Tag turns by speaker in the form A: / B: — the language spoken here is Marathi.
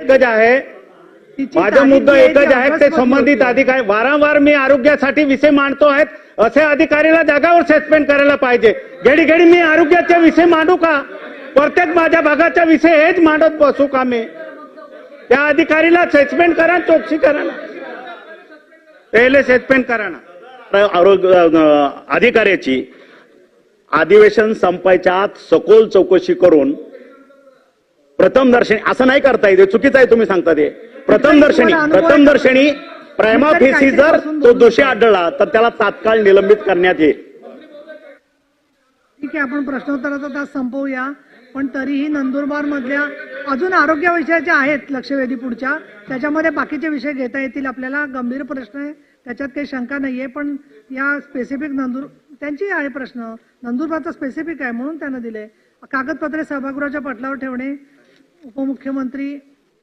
A: एकच आहे, माझा मुद्दा एकच आहे, ते संबंधित अधिकारी वारंवार मी आरोग्यासाठी विषय मांडतो आहेत, असे अधिकारीला जागावर सस्पेंड करायला पाहिजे. घडी घडी मी आरोग्याचा विषय मांडू का? प्रत्येक माझ्या भागाचा विषय हेच मांडत बसू का मी? त्या अधिकारीला सस्पेंड करा, चौकशी करा ना, पहिले सस्पेंड करा ना.
B: आरोग्य अधिकाऱ्याची अधिवेशन संपायच्या आत सखोल चौकशी करून प्रथम दर्शनी असं नाही करता येते, चुकीचं आहे तुम्ही सांगता ते. प्रथम दर्शनी प्रायमा फेसी जर तो दोषी आढळला तर त्याला तात्काळ निलंबित करण्यात येईल.
C: ठीक आहे, आपण प्रश्नोत्तराचा तास संपवूया. पण तरीही नंदुरबार मधल्या अजून आरोग्याविषयाच्या आहेत लक्षवेधी पुढच्या, त्याच्यामध्ये बाकीचे विषय घेता येतील आपल्याला. गंभीर प्रश्न आहे, त्याच्यात काही शंका नाहीये, पण या स्पेसिफिक त्यांची आहे प्रश्न, नंदुरबारचा स्पेसिफिक आहे म्हणून त्यानं दिले. कागदपत्रे सभागृहाच्या पटलावर ठेवणे, उपमुख्यमंत्री